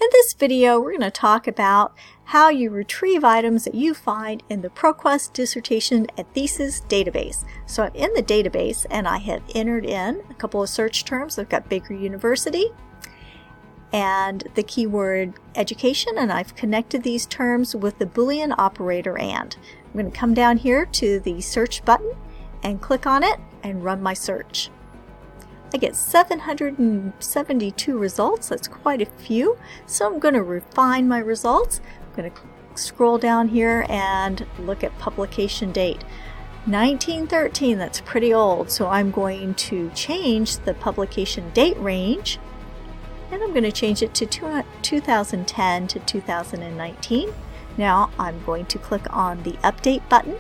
In this video, we're going to talk about how you retrieve items that you find in the ProQuest Dissertation and Thesis database. So I'm in the database and I have entered in a couple of search terms. I've got Baker University and the keyword education, and I've connected these terms with the Boolean operator and. I'm going to come down here to the search button and click on it and run my search. I get 772 results. That's quite a few. So I'm going to refine my results. I'm going to scroll down here and look at publication date. 1913, that's pretty old. So I'm going to change the publication date range. And I'm going to change it to 2010 to 2019. Now I'm going to click on the update button.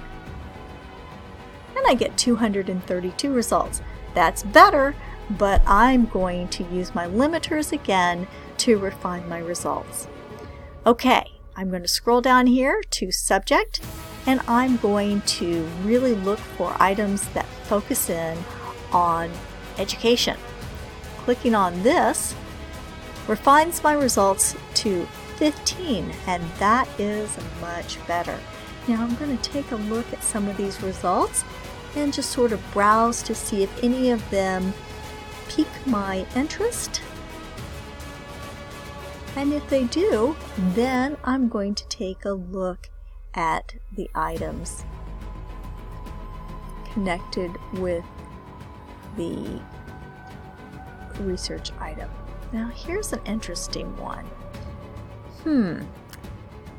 And I get 232 results. That's better. But I'm going to use my limiters again to refine my results. Okay, I'm going to scroll down here to subject, and I'm going to really look for items that focus in on education. Clicking on this refines my results to 15, and that is much better. Now I'm going to take a look at some of these results and just sort of browse to see if any of them pique my interest, and if they do, then I'm going to take a look at the items connected with the research item. Now here's an interesting one.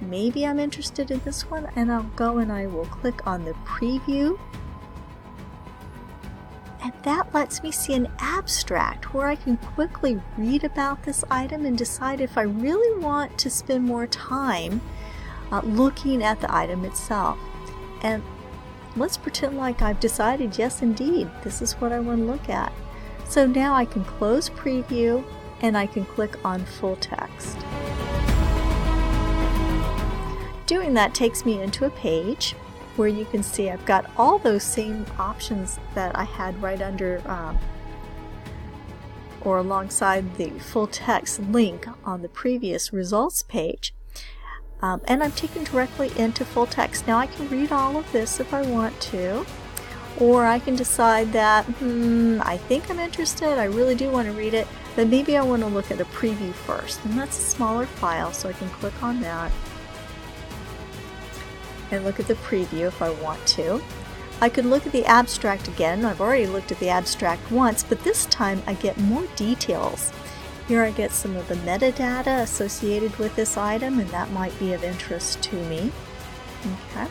Maybe I'm interested in this one, and I'll go and I will click on the preview. And that lets me see an abstract where I can quickly read about this item and decide if I really want to spend more time looking at the item itself. And let's pretend like I've decided, yes indeed, this is what I want to look at. So now I can close preview and I can click on full text. Doing that takes me into a page where you can see I've got all those same options that I had right under or alongside the full text link on the previous results page. And I'm taken directly into full text. Now I can read all of this if I want to, or I can decide that I think I'm interested, I really do want to read it, but maybe I want to look at a preview first. And that's a smaller file, so I can click on that and look at the preview if I want to. I could look at the abstract again. I've already looked at the abstract once, but this time I get more details. Here I get some of the metadata associated with this item, and that might be of interest to me. Okay.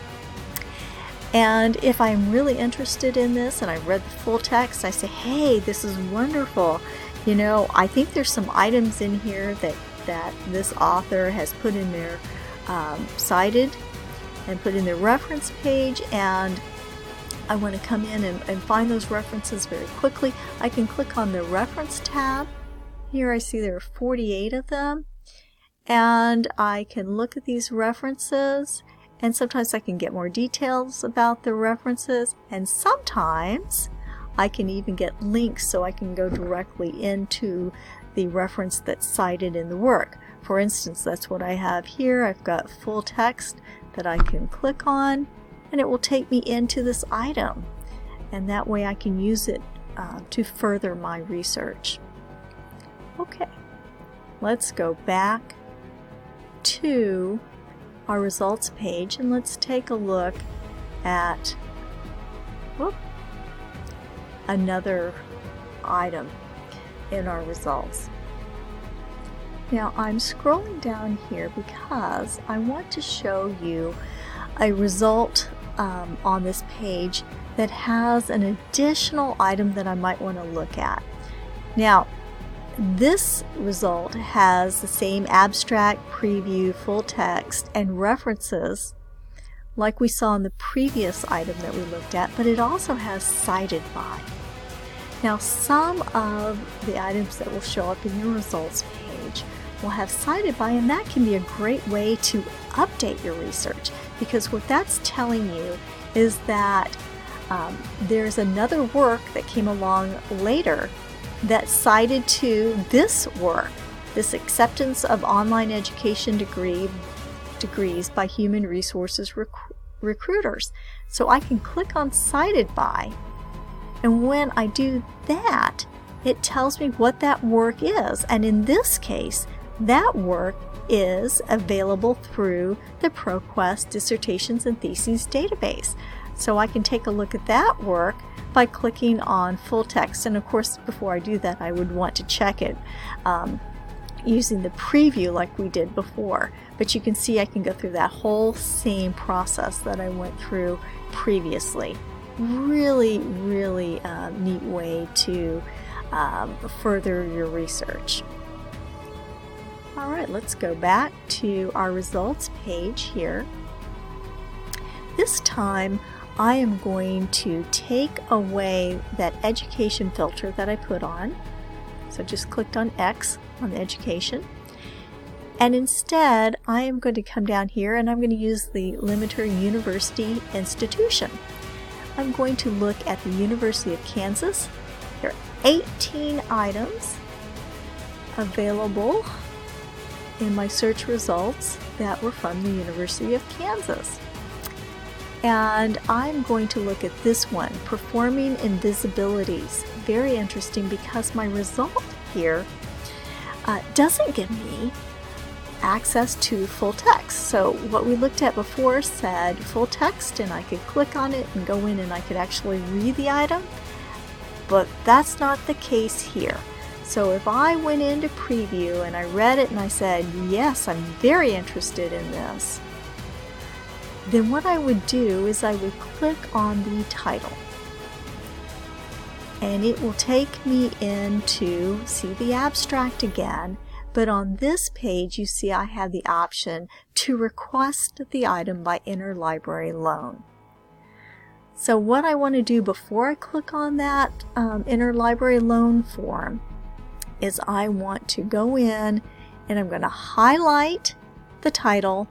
And if I'm really interested in this and I've read the full text, I say, hey, this is wonderful. You know, I think there's some items in here that this author has put in their cited and put in their reference page, and I want to come in and find those references very quickly. I can click on the reference tab. Here I see there are 48 of them, and I can look at these references, and sometimes I can get more details about the references, and sometimes I can even get links so I can go directly into the reference that's cited in the work. For instance, that's what I have here. I've got full text that I can click on, and it will take me into this item, and that way I can use it to further my research. Okay, let's go back to our results page and let's take a look at another item in our results. Now I'm scrolling down here because I want to show you a result on this page that has an additional item that I might want to look at. Now this result has the same abstract, preview, full text, and references like we saw in the previous item that we looked at, but it also has cited by. Now some of the items that will show up in your results page will have cited by, and that can be a great way to update your research, because what that's telling you is that there's another work that came along later that cited to this work. this acceptance of online education degrees by human resources recruiters. So I can click on Cited By, and when I do that, it tells me what that work is. And in this case, that work is available through the ProQuest Dissertations and Theses database. So I can take a look at that work by clicking on full text. And of course, before I do that, I would want to check it using the preview like we did before. But you can see I can go through that whole same process that I went through previously. Really, really neat way to further your research. All right, let's go back to our results page here. This time I am going to take away that education filter that I put on. So I just clicked on X on the education. And instead, I am going to come down here and I'm going to use the limiter university institution. I'm going to look at the University of Kansas. There are 18 items available in my search results that were from the University of Kansas. And I'm going to look at this one, Performing Invisibilities. Very interesting because my result here doesn't give me access to full text. So what we looked at before said full text, and I could click on it and go in and I could actually read the item, but that's not the case here. So if I went into preview and I read it and I said, yes, I'm very interested in this, then what I would do is I would click on the title. And it will take me into, see the abstract again, but on this page you see I have the option to request the item by interlibrary loan. So what I want to do before I click on that interlibrary loan form is I want to go in and I'm going to highlight the title.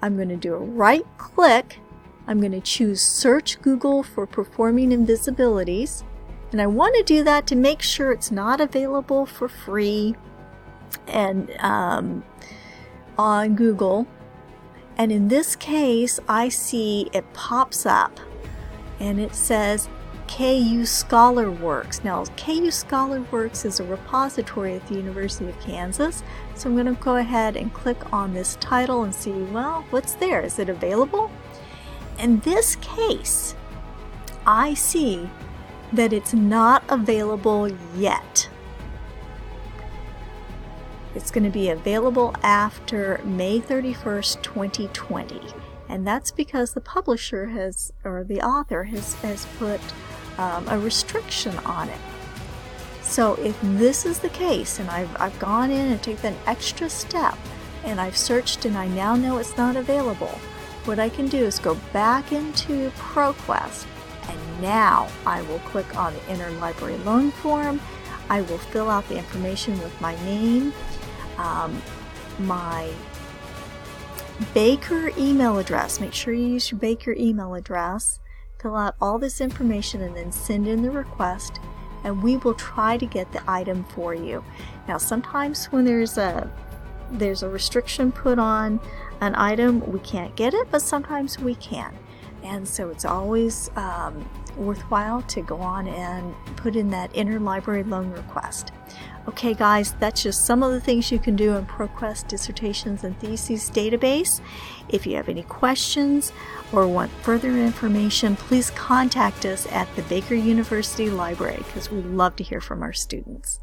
I'm going to do a right click. I'm going to choose Search Google for Performing Invisibilities. And I want to do that to make sure it's not available for free and on Google. And in this case, I see it pops up and it says KU ScholarWorks. Now, KU ScholarWorks is a repository at the University of Kansas, so I'm going to go ahead and click on this title and see, well, what's there? Is it available? In this case, I see that it's not available yet. It's going to be available after May 31st, 2020. And that's because the publisher has, or the author has put a restriction on it. So if this is the case, and I've gone in and taken an extra step, and I've searched and I now know it's not available, what I can do is go back into ProQuest, and now I will click on the interlibrary loan form. I will fill out the information with my name, my Baker email address. Make sure you use your Baker email address. Fill out all this information and then send in the request, and we will try to get the item for you. Now, sometimes when there's a restriction put on an item, we can't get it, but sometimes we can. And so it's always worthwhile to go on and put in that interlibrary loan request. Okay guys, that's just some of the things you can do in ProQuest Dissertations and Theses database. If you have any questions or want further information, please contact us at the Baker University Library because we love to hear from our students.